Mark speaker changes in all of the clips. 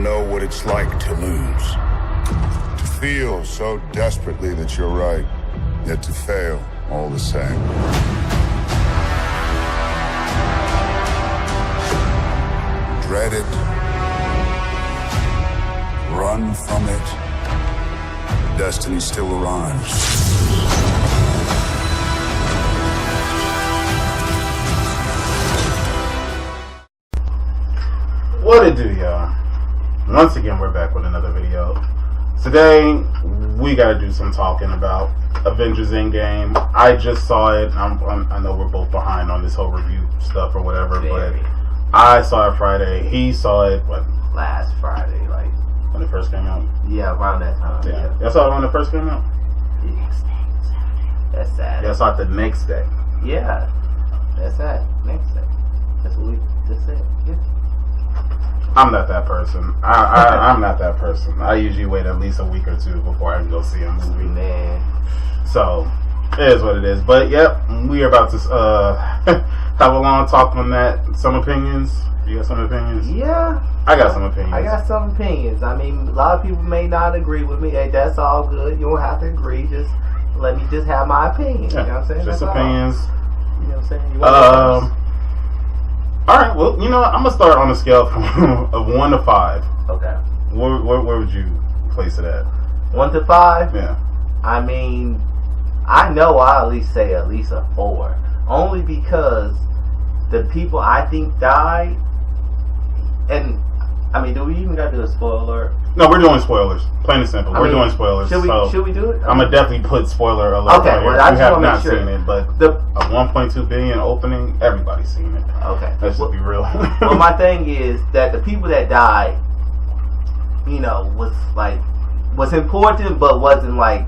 Speaker 1: know what it's like to lose. To feel so desperately that you're right, yet to fail all the same. Dread it. Run from it. Destiny still arrives.
Speaker 2: What it do, y'all? Once again, we're back with another video. Today, we gotta do some talking about Avengers Endgame. I just saw it. I know we're both behind on this whole review stuff or whatever, but I saw it Friday. He saw it, what?
Speaker 3: Last Friday, like
Speaker 2: when it first came out?
Speaker 3: Yeah, around that time.
Speaker 2: Yeah. Y'all saw it when it first came out?
Speaker 3: The next day, Saturday. That's Saturday.
Speaker 2: Y'all saw it the next day?
Speaker 3: Yeah. That's that. Next day. That's what we just said. Yeah.
Speaker 2: I'm not that person. I'm not that person. I usually wait at least a week or two before I can go see a movie.
Speaker 3: Man.
Speaker 2: So, it is what it is. But, yep, we are about to have a long talk on that. Some opinions. You got some opinions?
Speaker 3: Yeah.
Speaker 2: I got some opinions.
Speaker 3: I got some opinions. I mean, a lot of people may not agree with me. Hey, that's all good. You don't have to agree. Just let me just have my opinion.
Speaker 2: Yeah,
Speaker 3: you know what I'm saying?
Speaker 2: Just
Speaker 3: that's
Speaker 2: opinions.
Speaker 3: All. You know what I'm saying? You
Speaker 2: Alright, well, you know what? I'm going to start on a scale of 1 to 5.
Speaker 3: Okay.
Speaker 2: Where would you place it at?
Speaker 3: 1 to 5?
Speaker 2: Yeah.
Speaker 3: I mean, I know I'll at least say at least a 4. Only because the people I think died, and I mean, do we even got to do a spoiler?
Speaker 2: No, we're doing spoilers. Plain and simple. We're doing spoilers.
Speaker 3: Should we do it?
Speaker 2: I'm going to definitely put spoiler alert.
Speaker 3: Okay, well, I just want to make sure.
Speaker 2: Seen it, but a 1.2 billion opening, everybody's seen it.
Speaker 3: Okay.
Speaker 2: Let's just be real.
Speaker 3: Well, my thing is that the people that died, you know, was important, but wasn't like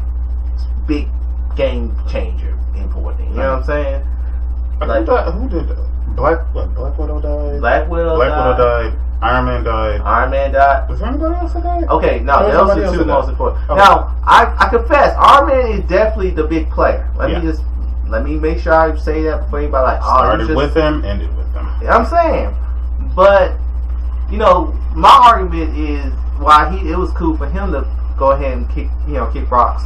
Speaker 3: big game changer important. You know what I'm saying?
Speaker 2: Who did that? Black Widow died.
Speaker 3: Black Widow died.
Speaker 2: Iron Man died.
Speaker 3: Was
Speaker 2: there anybody else that died?
Speaker 3: Okay, no, those are the two most important. Okay. Now, I confess, Iron Man is definitely the big player. Let me make sure I say that before anybody like
Speaker 2: started with him, ended with him.
Speaker 3: You know what I'm saying? But you know, my argument is why it was cool for him to go ahead and kick rocks.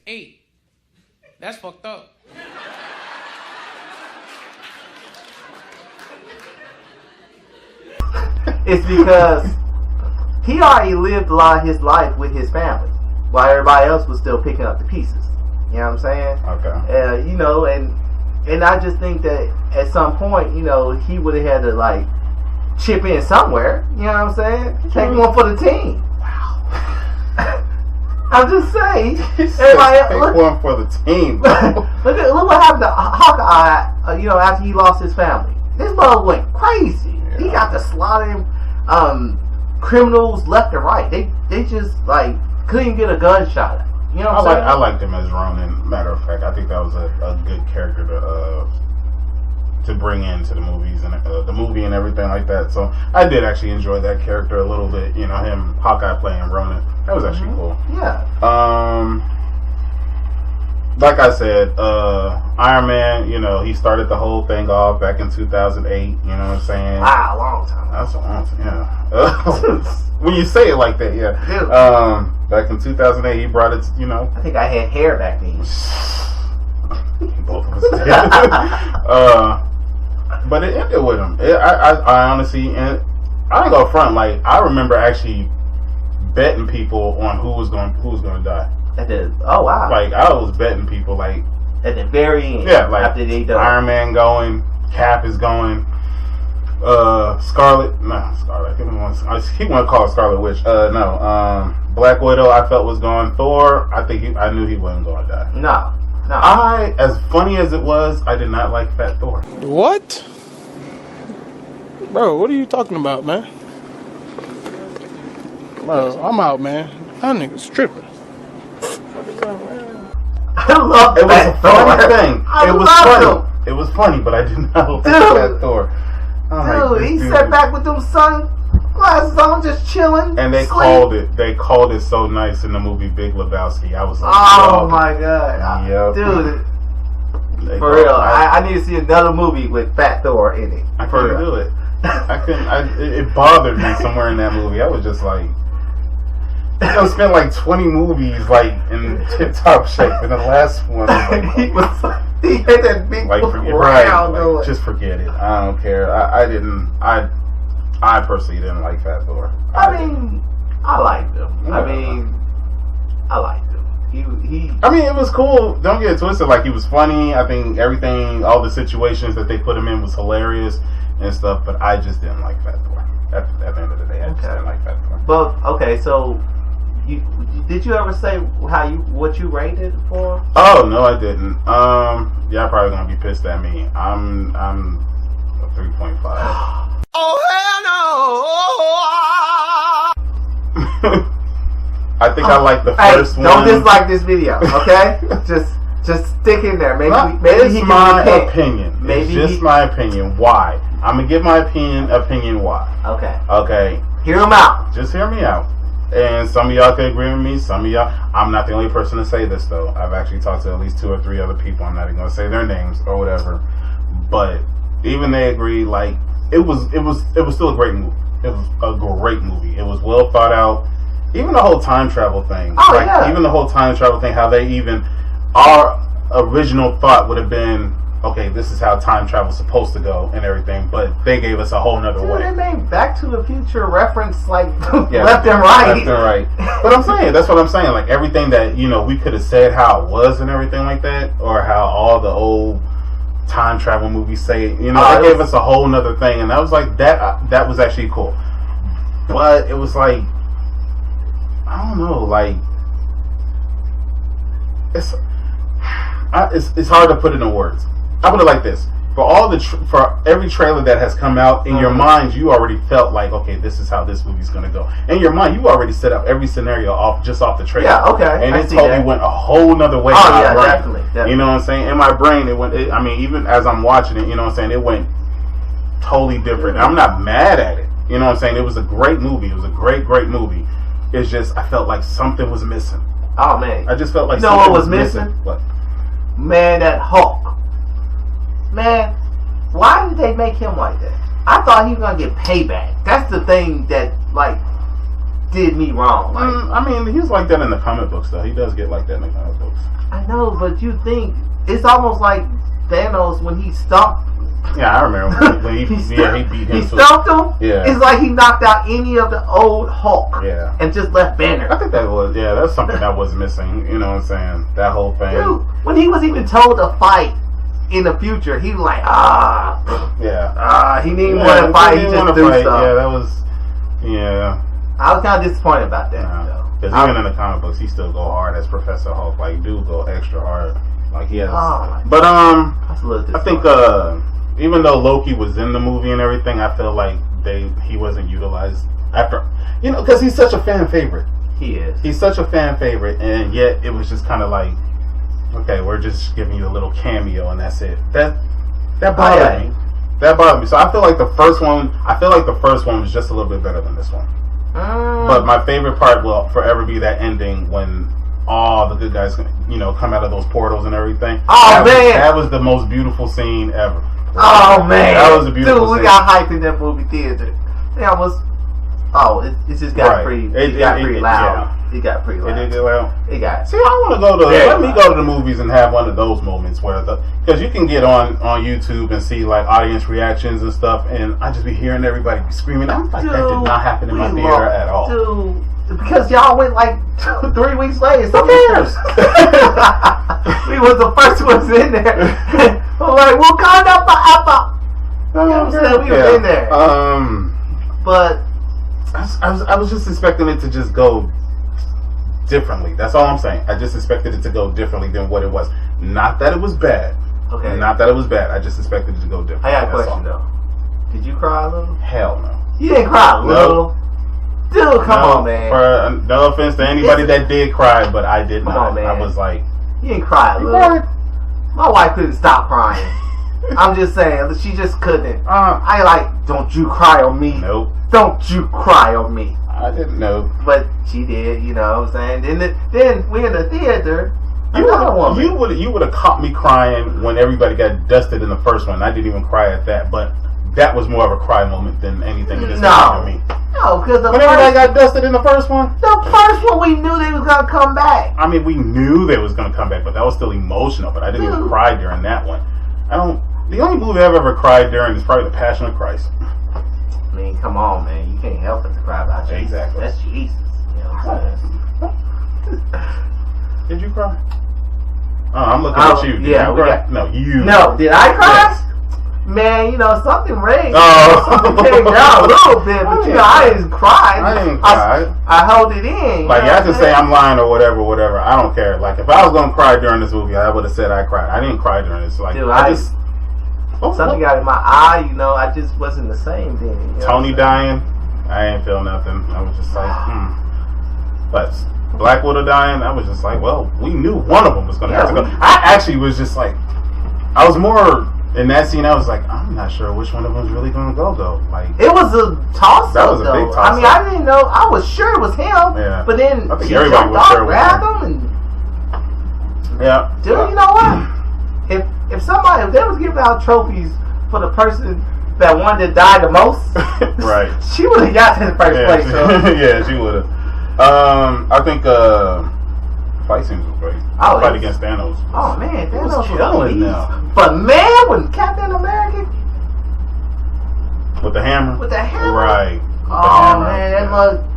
Speaker 4: Hey, that's fucked up.
Speaker 3: It's because he already lived a lot of his life with his family, while everybody else was still picking up the pieces. You know what I'm saying?
Speaker 2: Okay.
Speaker 3: You know, and I just think that at some point, you know, he would have had to like chip in somewhere. You know what I'm saying? Take one for the team. Wow. I'm just saying.
Speaker 2: Take one for the team.
Speaker 3: look what happened to Hawkeye. You know, after he lost his family, this mother went crazy. Yeah. He got to slaughtering criminals left and right. They just like couldn't get a gunshot. You know what I'm saying?
Speaker 2: I liked him as Ronin. Matter of fact, I think that was a good character to bring into the movies and the movie and everything like that. So I did actually enjoy that character a little bit. You know, him Hawkeye playing Ronin. That was actually cool.
Speaker 3: Yeah.
Speaker 2: Like I said, Iron Man, you know, he started the whole thing off back in 2008, you know what I'm saying?
Speaker 3: Wow, a long time.
Speaker 2: That's a long time, yeah. When you say it like that, yeah.
Speaker 3: Dude.
Speaker 2: Back in 2008, he brought it, you know.
Speaker 3: I think I had hair back then.
Speaker 2: Both of us did. But it ended with him. I honestly, and I ain't gonna front, like, I remember actually betting people on who was going to die.
Speaker 3: Oh wow!
Speaker 2: Like I was betting people like
Speaker 3: at the very end.
Speaker 2: Yeah, like
Speaker 3: after they done.
Speaker 2: Iron Man going, Cap is going, Scarlet. I keep want to call it Scarlet Witch. Black Widow. I felt was going. Thor. I knew he wasn't going to die.
Speaker 3: No.
Speaker 2: As funny as it was, I did not like Fat Thor.
Speaker 4: What? Bro, what are you talking about, man? Bro, I'm out, man. That nigga's tripping.
Speaker 3: I love
Speaker 2: it. Was a funny thing.
Speaker 3: It was funny.
Speaker 2: Him. It was funny, but I did not like Fat Thor.
Speaker 3: He sat back with them sunglasses on, just chilling.
Speaker 2: And they called it. They called it so nice in the movie Big Lebowski. I was like,
Speaker 3: oh my god,
Speaker 2: yep.
Speaker 3: Dude. For real, I need to see another movie with Fat Thor in it.
Speaker 2: I can't do it. I couldn't. It bothered me somewhere in that movie. I was just like, spent like 20 movies like in tip top shape, and the last one was like,
Speaker 3: he had that big
Speaker 2: like just forget it. I don't care. I personally didn't like Fat Thor.
Speaker 3: I mean, I liked him. Yeah. I liked him. He.
Speaker 2: I mean, it was cool. Don't get it twisted. Like, he was funny. I think everything, all the situations that they put him in was hilarious and stuff. But I just didn't like Fat Thor. At the end of the day, I just didn't like Fat Thor.
Speaker 3: But okay, so did you ever say what you rated for?
Speaker 2: Oh no, I didn't. Y'all probably gonna be pissed at me. I'm a 3.5.
Speaker 3: Oh hell no!
Speaker 2: I think I like the first one.
Speaker 3: Don't dislike this video, okay? just stick in there. Maybe
Speaker 2: it's my opinion. Maybe it's just my opinion. Why? I'm gonna give my opinion. Why? Okay.
Speaker 3: Hear him out.
Speaker 2: Just hear me out. And some of y'all could agree with me. Some of y'all. I'm not the only person to say this though. I've actually talked to at least 2 or 3 other people. I'm not even gonna say their names or whatever. But even they agree. Like it was still a great movie. It was a great movie. It was well thought out. Even the whole time travel thing. Even the whole time travel thing. How they even our original thought would have been, okay, this is how time travel's supposed to go and everything, but they gave us a whole nother way.
Speaker 3: They made Back to the Future reference left and right.
Speaker 2: But I'm saying, that's what I'm saying. Like everything that, we could have said how it was and everything like that, or how all the old time travel movies say, they gave us a whole nother thing, and I was like, that was actually cool. But it was like, I don't know, like it's hard to put it in words. I put it like this: for every trailer that has come out, in your mind, you already felt like, okay, this is how this movie's gonna go. In your mind, you already set up every scenario off the trailer.
Speaker 3: Yeah, okay.
Speaker 2: And it totally went a whole nother way.
Speaker 3: Definitely.
Speaker 2: You know what I'm saying? In my brain, it went. Even as I'm watching it, you know what I'm saying, it went totally different. And I'm not mad at it. You know what I'm saying? It was a great movie. It was a great movie. It's just I felt like something was missing.
Speaker 3: Oh man!
Speaker 2: I just felt like
Speaker 3: something was missing.
Speaker 2: What?
Speaker 3: Man, that Hulk. Man, why did they make him like that? I thought he was gonna get payback. That's the thing that did me wrong.
Speaker 2: He was like that in the comic books, though. He does get like that in the comic books.
Speaker 3: I know, but you think it's almost like Thanos when he stomped.
Speaker 2: Yeah, I remember when he beat him.
Speaker 3: He stomped him.
Speaker 2: Yeah,
Speaker 3: it's like he knocked out any of the old Hulk.
Speaker 2: Yeah,
Speaker 3: and just left Banner.
Speaker 2: I think that's something that was missing. You know what I'm saying? That whole thing.
Speaker 3: Dude, when he was even told to fight in the future, he was like, he didn't want to fight. He just do stuff.
Speaker 2: Yeah, that was. Yeah,
Speaker 3: I was kind of disappointed about that though.
Speaker 2: Because even in the comic books, he still go hard as Professor Hulk. Like, dude, go extra hard. Like he has. But I think even though Loki was in the movie and everything, I feel like he wasn't utilized after, because he's such a fan favorite.
Speaker 3: He is.
Speaker 2: He's such a fan favorite, and yet it was just kind of like, okay, we're just giving you a little cameo and that's it. That bothered me. That bothered me. So I feel like the first one was just a little bit better than this one. But my favorite part will forever be that ending when all the good guys, come out of those portals and everything. That was the most beautiful scene ever.
Speaker 3: Oh man,
Speaker 2: that was a beautiful scene.
Speaker 3: We got hyped in that movie theater. It just got pretty loud.
Speaker 2: Yeah.
Speaker 3: It got pretty loud.
Speaker 2: It did get loud.
Speaker 3: It got.
Speaker 2: See, I want to go to. Let me go to the movies and have one of those moments where because you can get on YouTube and see like audience reactions and stuff, and I just be hearing everybody be screaming. I'm like, that did not happen in my theater at all.
Speaker 3: Dude, because y'all went like 3 weeks later.
Speaker 2: Who cares?
Speaker 3: We was the first ones in there. We're like, Wakanda forever. We was in there. But
Speaker 2: I was just expecting it to just go differently. That's all I'm saying. I just expected it to go differently than what it was. Not that it was bad.
Speaker 3: Okay.
Speaker 2: Not that it was bad. I just expected it to go different.
Speaker 3: I got a question though. Did you cry a little?
Speaker 2: Hell no.
Speaker 3: You didn't cry a little? Dude, come on, man.
Speaker 2: No offense to anybody that did cry, but I did not.
Speaker 3: Come on, man.
Speaker 2: I was like...
Speaker 3: You didn't cry a little. My wife couldn't stop crying. I'm just saying, she just couldn't. Don't you cry on me.
Speaker 2: Nope.
Speaker 3: Don't you cry on me.
Speaker 2: I didn't know.
Speaker 3: But she did, you know what I'm saying? Then we in the theater.
Speaker 2: You would have caught me crying when everybody got dusted in the first one. I didn't even cry at that. But that was more of a cry moment than anything in this movie to me.
Speaker 3: No, because
Speaker 2: when everybody got dusted in the first one,
Speaker 3: we knew they was gonna come back.
Speaker 2: I mean, we knew they was gonna come back, but that was still emotional. But I didn't even cry during that one. The only movie I've ever cried during is probably The Passion of Christ.
Speaker 3: I mean, come on, man. You can't help but to cry about Jesus.
Speaker 2: Exactly.
Speaker 3: That's Jesus. You know what I'm saying?
Speaker 2: Did you cry? Oh, I'm looking at you. Did you cry? No, you.
Speaker 3: No, did I cry?
Speaker 2: Yes.
Speaker 3: Man, something raised.
Speaker 2: Oh.
Speaker 3: Something came down a little bit, but I didn't cry.
Speaker 2: I didn't cry.
Speaker 3: I held it in.
Speaker 2: Like, you have to say I'm lying or whatever. I don't care. Like, if I was gonna cry during this movie, I would have said I cried. I didn't cry during this. Like,
Speaker 3: dude, something got in my eye. I just wasn't the same then.
Speaker 2: Tony dying, I ain't feel nothing. I was just like, But Black Widow dying, I was just like, well, we knew one of them was gonna have to go. I actually was just like, I was more. In that scene, I was like, I'm not sure which one of them is really going to go, though. Like,
Speaker 3: it was a toss-up,
Speaker 2: that was a big toss-up.
Speaker 3: I mean, I didn't know. I was sure it was him.
Speaker 2: Yeah.
Speaker 3: But then
Speaker 2: I think everybody was sure it was him. Yeah.
Speaker 3: Dude, you know what? If they was giving out trophies for the person that wanted to die the most,
Speaker 2: right?
Speaker 3: She would have got to the first place.
Speaker 2: Yeah, she would have. I think fight scenes was great. Fight against Thanos.
Speaker 3: Oh man, Thanos was
Speaker 2: killing them.
Speaker 3: But man, when Captain America
Speaker 2: with the hammer, right?
Speaker 3: Oh man,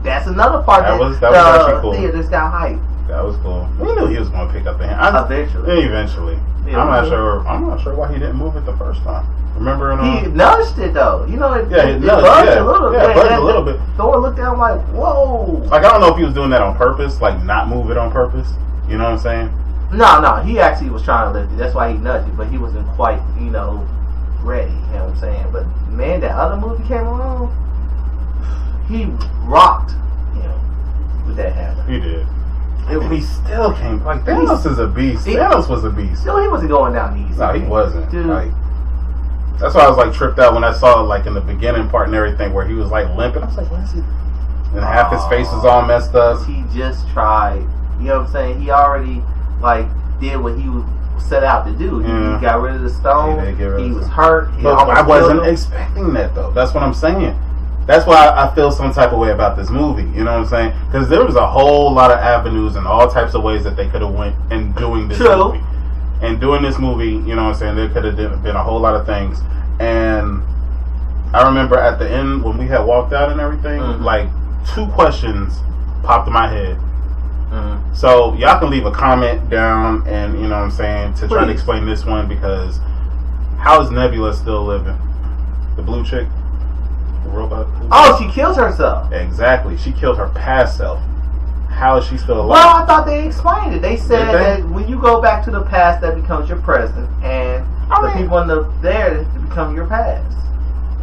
Speaker 3: that's another part that was actually cool. Theaters got hype.
Speaker 2: That was cool. We knew he was going to pick up the hammer. Eventually. Yeah, I'm not sure why he didn't move it the first time. Remember?
Speaker 3: He nudged it though. It buzzed
Speaker 2: a little bit. Yeah, buzzed a little bit.
Speaker 3: Thor looked down like, whoa.
Speaker 2: Like, I don't know if he was doing that on purpose, like not move it on purpose. You know what I'm saying?
Speaker 3: No, he actually was trying to lift it. That's why he nudged it, but he wasn't quite, ready. You know what I'm saying? But man, that other movie came along, he rocked, with that hammer.
Speaker 2: He did. He still came. Like, Thanos is a beast. Thanos was a beast.
Speaker 3: No, he wasn't going down easy.
Speaker 2: No, he wasn't.
Speaker 3: Dude.
Speaker 2: Like, that's why I was like tripped out when I saw like in the beginning part and everything where he was like limping. I was like, what is he? And half his face was all messed up.
Speaker 3: He just tried. You know what I'm saying? He already did what he set out to do. He got rid of the stone. He was hurt.
Speaker 2: I wasn't expecting that though. That's what I'm saying. That's why I feel some type of way about this movie. You know what I'm saying? Because there was a whole lot of avenues and all types of ways that they could have went in doing this movie. And doing this movie, you know what I'm saying, there could have been a whole lot of things. And I remember at the end when we had walked out and everything, like 2 questions popped in my head. So y'all can leave a comment down and, you know what I'm saying, to try to explain this one, because how is Nebula still living? The blue chick? The robot?
Speaker 3: Oh, she killed herself.
Speaker 2: Exactly. She killed her past self. How is she still alive?
Speaker 3: Well, I thought they explained it. They said that when you go back to the past, that becomes your present, and the people in there become your past,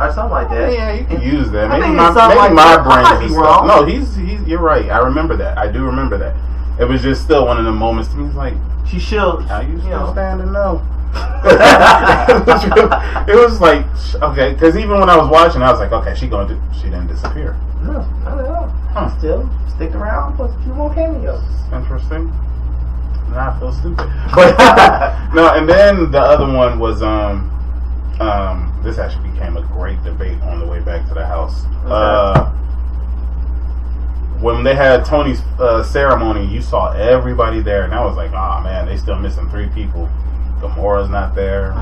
Speaker 3: or something like that.
Speaker 2: Yeah, you can use that. Maybe
Speaker 3: my
Speaker 2: brain is wrong. No, he's. You're right. I remember that. I do remember that. It was just still one of the moments to me. It's like,
Speaker 3: she should.
Speaker 2: How you still stand to know? It was like, okay, because even when I was watching, I was like, okay, she didn't disappear.
Speaker 3: No, not at all. Still stick around for a few more cameos.
Speaker 2: Interesting. Now I feel stupid. But no, and then the other one was this actually became a great debate on the way back to the house. When they had Tony's ceremony, you saw everybody there, and I was like, oh man, they still missing 3 people. Gamora's not there.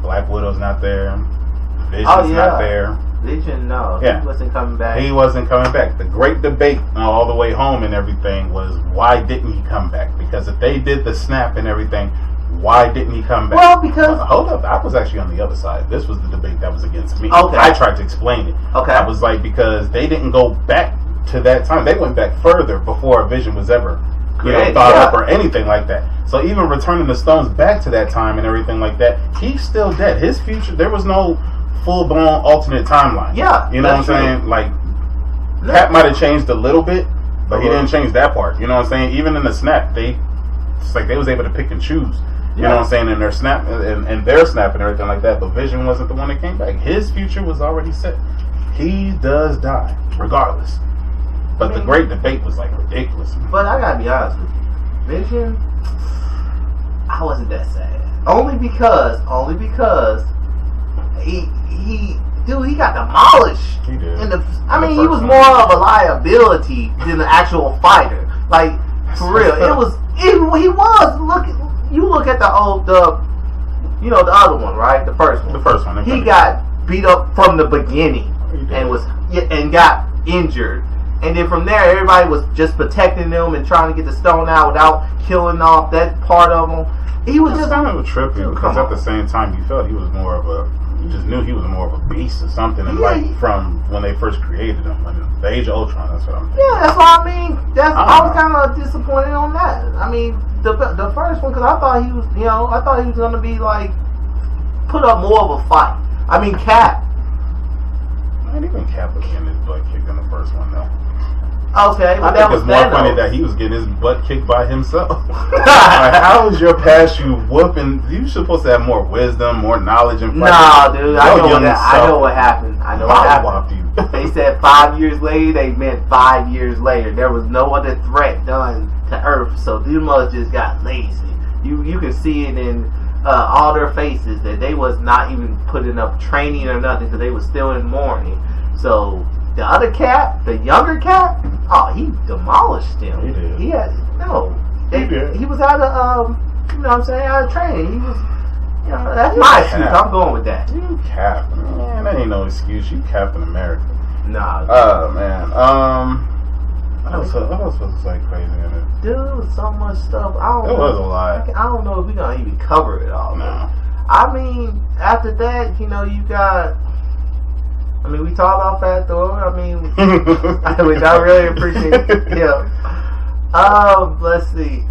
Speaker 2: Black Widow's not there. Vision's not there.
Speaker 3: Vision, no. He wasn't coming back.
Speaker 2: He wasn't coming back. The great debate all the way home and everything was, why didn't he come back? Because if they did the snap and everything, why didn't he come back?
Speaker 3: Well, because...
Speaker 2: hold up. I was actually on the other side. This was the debate that was against me.
Speaker 3: Okay.
Speaker 2: I tried to explain it.
Speaker 3: Okay.
Speaker 2: I was like, because they didn't go back to that time. They went back further before Vision was ever thought up or anything like that. So even returning the stones back to that time and everything like that, he's still dead. His future, there was no full-blown alternate timeline.
Speaker 3: Yeah.
Speaker 2: You know what I'm saying? Like, Pat might have changed a little bit, but he didn't change that part. You know what I'm saying? Even in the snap, it's like they was able to pick and choose. You know what I'm saying? In their snap and their snap and everything like that. But Vision wasn't the one that came back. His future was already set. He does die, regardless. But the great debate was like ridiculous.
Speaker 3: But I gotta be honest with you, Vision, I wasn't that sad. Only because he dude, he got demolished.
Speaker 2: He did.
Speaker 3: He was more of a liability than an actual fighter. Like, for real, he was. You look at the other one, right? The first one.
Speaker 2: The first one.
Speaker 3: He got beat up from the beginning and got injured. And then from there, everybody was just protecting them and trying to get the stone out without killing off that part of him. He was just
Speaker 2: kind of trippy because at the same time, you felt he was more of a. You just knew he was more of a beast or something, and from when they first created him, the Age of Ultron. That's what I'm thinking.
Speaker 3: Yeah, that's what I mean. I was kind of disappointed on that. I mean, the first one, because I thought he was, going to be like put up more of a fight. I mean, Cap.
Speaker 2: Man, even Cap was getting his butt kicked in the first one, though.
Speaker 3: Okay, but that was
Speaker 2: more funny that he was getting his butt kicked by himself. Like, how is your past you whooping? You supposed to have more wisdom, more knowledge, and fighting.
Speaker 3: Nah, dude, I know what happened. They said 5 years later. They meant 5 years later. There was no other threat done to Earth, so these mothers just got lazy. You can see it in all their faces that they was not even putting up training or nothing because they was still in mourning. So. The other Cap, the younger Cap, he demolished him.
Speaker 2: He did.
Speaker 3: He was out of, out of training. He was, that's my excuse. I'm going with that.
Speaker 2: You Cap, man, that ain't no excuse. You Captain America.
Speaker 3: Nah.
Speaker 2: Oh man. What else was like crazy in it?
Speaker 3: Dude, so much stuff.
Speaker 2: It was a lot.
Speaker 3: I don't know if we're gonna even cover it all.
Speaker 2: No.
Speaker 3: I mean, after that, you got. I mean, we talked about Fat Thor. I mean, which I really appreciate him. Let's see.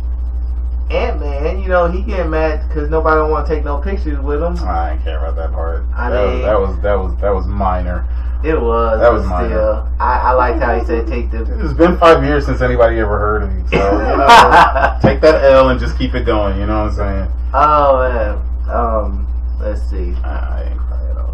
Speaker 3: Ant-Man, he getting mad because nobody don't want to take no pictures with him.
Speaker 2: I didn't care about that part. That was minor.
Speaker 3: It was.
Speaker 2: That was minor.
Speaker 3: Still, I liked how he said take the.
Speaker 2: It's been 5 years since anybody ever heard of you, so take that L and just keep it going. You know what I'm saying?
Speaker 3: Oh man. Let's see.
Speaker 2: I didn't cry at all.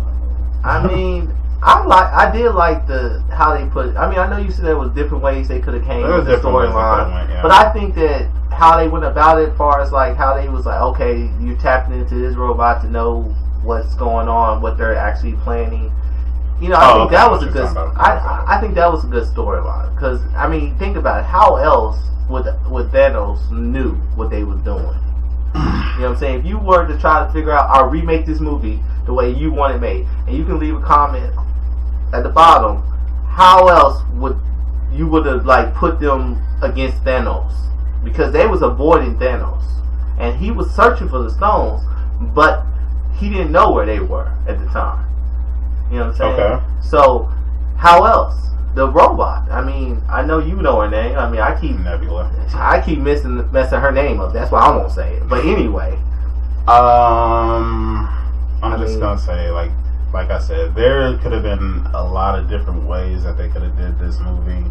Speaker 3: I mean. I did like how they put. I mean, I know you said there was different ways they could have came with the storyline, but I think that how they went about it, as far as like how they was like, okay, you tapping into this robot to know what's going on, what they're actually planning. I think that was a good. I think that was a good storyline because I mean, think about it. How else would Thanos knew what they was doing? You know what I'm saying? If you were to try to figure out, or remake this movie the way you want it made, and you can leave a comment at the bottom, how else would have like put them against Thanos? Because they was avoiding Thanos, and he was searching for the stones, but he didn't know where they were at the time. You know what I'm saying?
Speaker 2: Okay.
Speaker 3: So how else? The robot. I mean, I know you know her name. I mean, I keep
Speaker 2: Nebula.
Speaker 3: I keep messing her name up. That's why I won't say it. But anyway,
Speaker 2: I'm just gonna say like I said, there could have been a lot of different ways that they could have did this movie.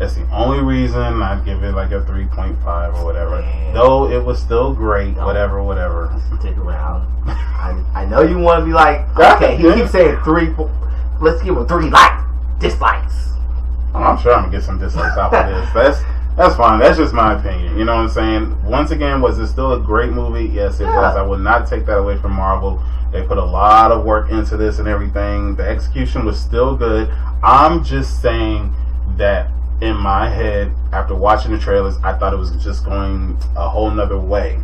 Speaker 2: That's the only reason I'd give it like a 3.5 or whatever.
Speaker 3: Man.
Speaker 2: Though it was still great, whatever.
Speaker 3: Stick around. I know you want to be like, okay, he keeps saying 3. Let's give him 3 dislikes.
Speaker 2: I'm sure I'm gonna get some dislikes out of this. That's fine. That's just my opinion. You know what I'm saying? Once again, was it still a great movie? Yes, it was. I would not take that away from Marvel. They put a lot of work into this and everything. The execution was still good. I'm just saying that in my head, after watching the trailers, I thought it was just going a whole nother way.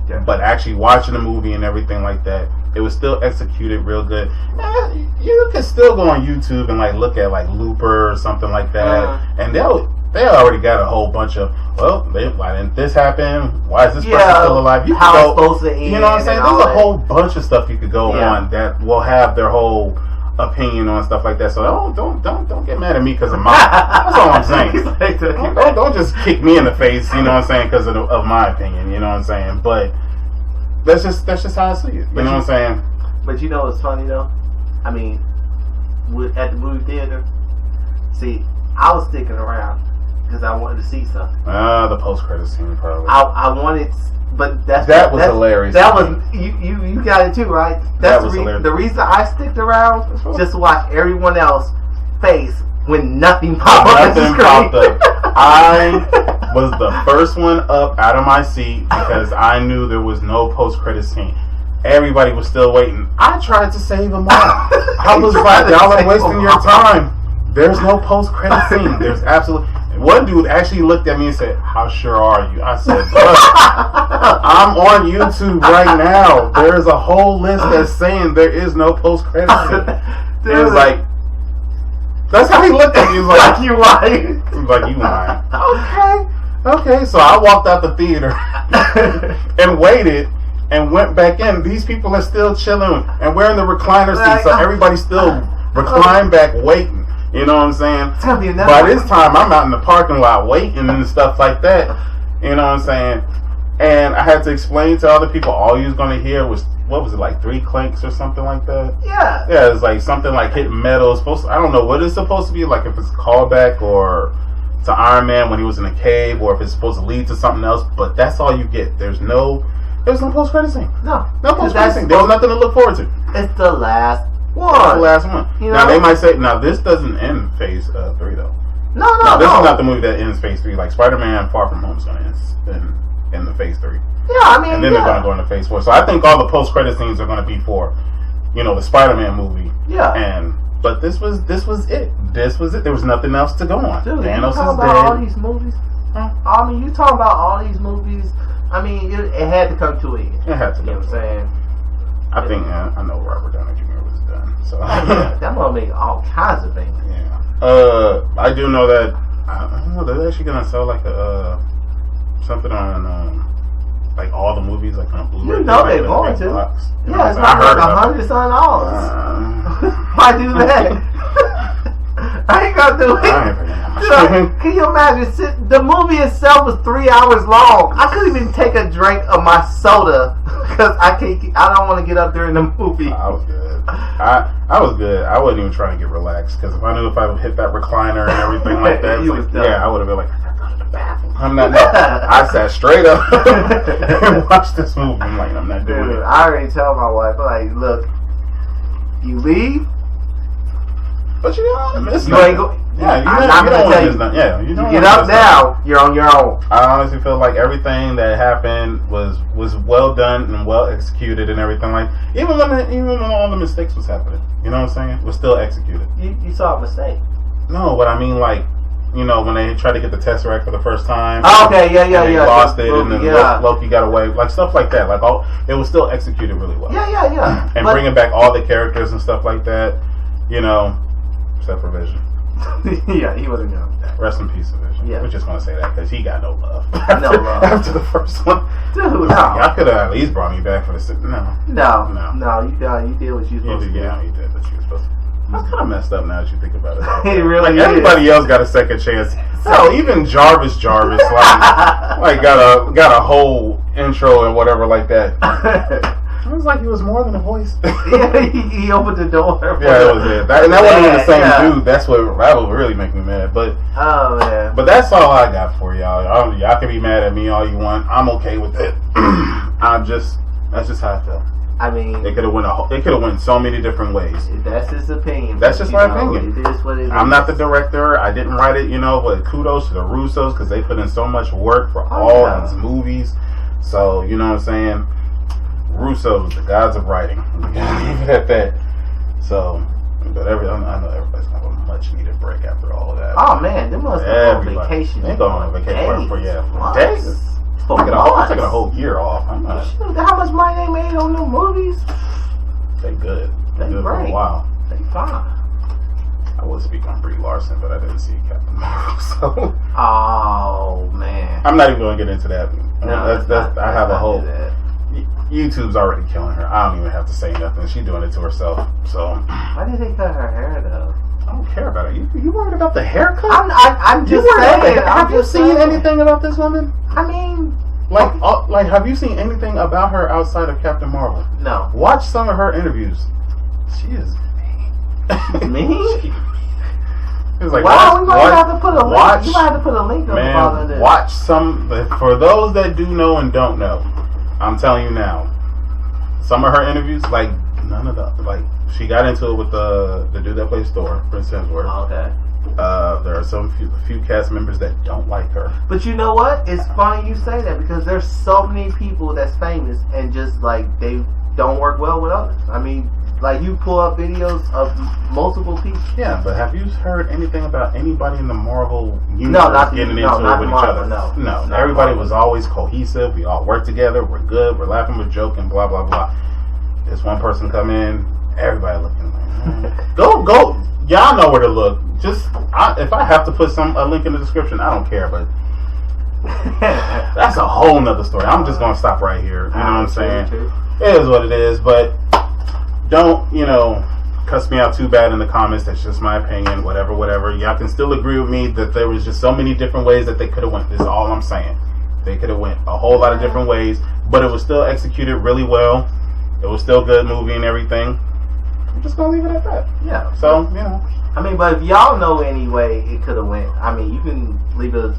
Speaker 2: Yeah. But actually watching the movie and everything like that, it was still executed real good. You can still go on YouTube and like look at like Looper or something like that, and they already got a whole bunch of, why didn't this happen? Why is this person still alive? You
Speaker 3: how it's supposed to end.
Speaker 2: You know what I'm saying? There's a whole bunch of stuff you could go on that will have their whole opinion on stuff like that. So don't get mad at me because of my. That's all I'm saying. Don't just kick me in the face. You know what I'm saying? Because of my opinion. You know what I'm saying? But that's just how I see it. You know what I'm saying?
Speaker 3: But you know what's funny though? I mean, at the movie theater, see, I was sticking around because I wanted to see something.
Speaker 2: The post-credit scene probably.
Speaker 3: I wanted, but that's
Speaker 2: hilarious.
Speaker 3: That was you got it too, right?
Speaker 2: That was hilarious.
Speaker 3: The reason I sticked around just to watch everyone else face when nothing popped up on the screen.
Speaker 2: I was the first one up out of my seat because I knew there was no post-credit scene. Everybody was still waiting. I tried to save them all. I was like, y'all are wasting your time. There's no post-credit scene. There's absolutely... One dude actually looked at me and said, "How sure are you?" I said, "Bro, I'm on YouTube right now. There is a whole list that's saying there is no post-credit scene." He was like... That's how he looked at me. He was like,
Speaker 3: "You lying?"
Speaker 2: He was like, "You lying?" Okay. So I walked out the theater and waited and went back in. These people are still chilling and we're in the recliner seat, so everybody's still reclined back waiting. You know what I'm saying? By this time, I'm out in the parking lot waiting and stuff like that. You know what I'm saying? And I had to explain to other people, all you was going to hear was, what was it, like 3 clanks or something like that?
Speaker 3: Yeah.
Speaker 2: Yeah, it's like something like hitting metal. It's supposed to, I don't know what it's supposed to be, like if it's a callback or to Iron Man when he was in a cave, or if it's supposed to lead to something else, but that's all you get. There's no post-credit scene. No post-credit scene. There was nothing to look forward to.
Speaker 3: It's the last one.
Speaker 2: It's the last one.
Speaker 3: You
Speaker 2: now
Speaker 3: know?
Speaker 2: they might say, now this doesn't end Phase 3 though.
Speaker 3: No.
Speaker 2: This is not the movie that ends Phase 3. Like Spider-Man: Far From Home is going to end in the Phase 3.
Speaker 3: Yeah, I mean,
Speaker 2: and then they're going to go into Phase 4. So I think all the post-credit scenes are going to be for, the Spider-Man movie.
Speaker 3: Yeah.
Speaker 2: But this was it. This was it. There was nothing else to go on.
Speaker 3: Dude,
Speaker 2: Thanos
Speaker 3: you talking
Speaker 2: is
Speaker 3: about
Speaker 2: dead.
Speaker 3: all these movies? I mean, you talking about all these movies? I mean, it had to come to an end.
Speaker 2: It had to.
Speaker 3: You know what I'm saying?
Speaker 2: I think I know Robert Downey Jr. was done. So
Speaker 3: yeah, that will make all kinds of things.
Speaker 2: Yeah. I do know that. I don't know. They're actually gonna sell like a something on like all the movies like on Blu-ray.
Speaker 3: You know they're going to.
Speaker 2: Box.
Speaker 3: Yeah, it's not like $100. Why do that? I ain't gonna do it. Can you imagine? The movie itself was 3 hours long. I couldn't even take a drink of my soda because I don't want to get up during the movie.
Speaker 2: I was good. I was good. I wasn't even trying to get relaxed because if I knew if I would hit that recliner and everything like that, I would have been like, I gotta go to the bathroom. I'm not. I sat straight up and watched this movie. I'm like, I'm not doing it.
Speaker 3: I already tell my wife, like, look, you leave.
Speaker 2: But you
Speaker 3: ain't go.
Speaker 2: Yeah,
Speaker 3: I'm not gonna tell you.
Speaker 2: Yeah, you
Speaker 3: get up now. You're on your own.
Speaker 2: I honestly feel like everything that happened was well done and well executed and everything. Like even when all the mistakes was happening, you know what I'm saying? Was still executed.
Speaker 3: You saw a mistake.
Speaker 2: No, but I mean like. When they tried to get the Tesseract for the first time.
Speaker 3: Oh, okay, yeah.
Speaker 2: They lost it, and then Loki got away. Like, stuff like that. Like, it was still executed really well.
Speaker 3: Yeah.
Speaker 2: And bringing back all the characters and stuff like that, except for Vision.
Speaker 3: Yeah, he wasn't going to.
Speaker 2: Rest in peace, Vision.
Speaker 3: Yeah.
Speaker 2: We're just going to say that, because he got no love.
Speaker 3: After
Speaker 2: the first one.
Speaker 3: Dude, no.
Speaker 2: Y'all could have at least brought me back for the...
Speaker 3: No, you did what you supposed to do.
Speaker 2: Yeah, you did what you were supposed to do. That's kind of messed up now that you think about it.
Speaker 3: It really is.
Speaker 2: Everybody else got a second chance. Hell, even Jarvis, got a whole intro and whatever like that. It was like he was more than a voice.
Speaker 3: Yeah, he opened the door.
Speaker 2: Yeah, it was it. And that wasn't even the same dude. That would really make me mad. But But that's all I got for y'all. Y'all can be mad at me all you want. I'm okay with it. That's just how I felt.
Speaker 3: I mean,
Speaker 2: it could have went so many different ways.
Speaker 3: That's his opinion.
Speaker 2: That's just my opinion.
Speaker 3: It is what it is.
Speaker 2: I'm not the director. I didn't write it, but kudos to the Russos because they put in so much work for all these movies. So, you know what I'm saying? Russos, the gods of writing. We gotta leave it at that. So, but I know everybody's gonna have a much needed break after all of that.
Speaker 3: Oh man, they must go on vacation.
Speaker 2: They go on vacation for days. I'm taking a whole year off. I'm not.
Speaker 3: Shoot, how much money they made on new movies?
Speaker 2: They good.
Speaker 3: They
Speaker 2: good
Speaker 3: great.
Speaker 2: For a while.
Speaker 3: They fine.
Speaker 2: I would speak on Brie Larson, but I didn't see Captain Marvel. So.
Speaker 3: Oh man.
Speaker 2: I'm not even going to get into that.
Speaker 3: I
Speaker 2: have a whole. YouTube's already killing her. I don't even have to say nothing. She's doing it to herself. So.
Speaker 3: Why did they cut her hair though?
Speaker 2: I don't care about it. You worried about the haircut?
Speaker 3: I'm just saying.
Speaker 2: Have you seen anything about this woman?
Speaker 3: I mean,
Speaker 2: like, have you seen anything about her outside of Captain Marvel?
Speaker 3: No.
Speaker 2: Watch some of her interviews. She is
Speaker 3: mean.
Speaker 2: It's like,
Speaker 3: wow, we might have to put a link. You might have to put a link on the bottom of this.
Speaker 2: Watch some. For those that do know and don't know, I'm telling you now. Some of her interviews, like none of the she got into it with the dude that plays Thor, Chris Hemsworth.
Speaker 3: Okay.
Speaker 2: There are few cast members that don't like her.
Speaker 3: But you know what? It's funny you say that because there's so many people that's famous and just like they don't work well with others. I mean, like you pull up videos of multiple people.
Speaker 2: Yeah, but have you heard anything about anybody in the Marvel universe
Speaker 3: not
Speaker 2: getting
Speaker 3: no,
Speaker 2: into
Speaker 3: not
Speaker 2: it with
Speaker 3: Marvel,
Speaker 2: each other?
Speaker 3: no. Not
Speaker 2: Everybody
Speaker 3: Marvel.
Speaker 2: was always cohesive. We all work together. We're good. We're laughing. We're joking. Blah blah blah. This one person come in. Everybody looking like, go. Y'all know where to look. Just if I have to put a link in the description, I don't care. But that's a whole nother story. I'm just gonna stop right here. You know what I'm saying? It is what it is. But don't cuss me out too bad in the comments. That's just my opinion. Whatever. Y'all can still agree with me that there was just so many different ways that they could have went. This is all I'm saying. They could have went a whole lot of different ways, but it was still executed really well. It was still a good movie and everything. I'm just gonna leave it at that.
Speaker 3: Yeah.
Speaker 2: So
Speaker 3: I mean, but if y'all know any way it could have went, I mean, you can leave a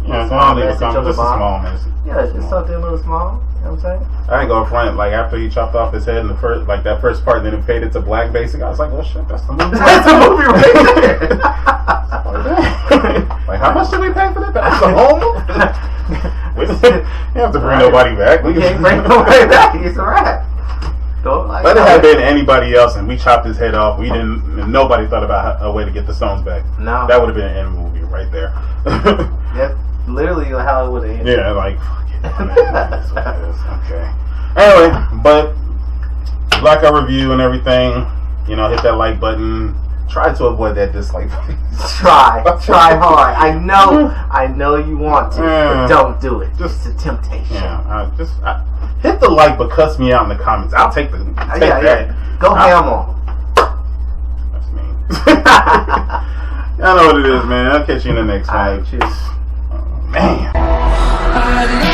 Speaker 2: small
Speaker 3: message
Speaker 2: message.
Speaker 3: on the
Speaker 2: Just a
Speaker 3: bottom.
Speaker 2: small message.
Speaker 3: Yeah, it's just something a little small. You know what I'm saying?
Speaker 2: I ain't go front. Like after he chopped off his head in the first, like that first part, then it faded to black basic. I was like, oh shit, that's the movie.
Speaker 3: That's a movie right there.
Speaker 2: Like, how much did we pay for that? That's the whole movie. We didn't have to bring nobody back.
Speaker 3: We can't bring nobody back. It's a wrap.
Speaker 2: But it had been anybody else, and we chopped his head off. We didn't. Nobody thought about a way to get the stones back.
Speaker 3: No,
Speaker 2: that would have been an end movie right there.
Speaker 3: That's literally how it would have ended.
Speaker 2: Yeah, like fuck it. That's what it is. Okay. Anyway, but like our review and everything, hit that like button. Try to avoid that dislike button.
Speaker 3: Try hard. I know you want to, but don't do it. It's a temptation.
Speaker 2: Yeah, hit the like, but cuss me out in the comments. I'll take that.
Speaker 3: Yeah. Go ham on.
Speaker 2: That's mean. I know what it is, man. I'll catch you in the next one.
Speaker 3: Cheers.
Speaker 2: Man.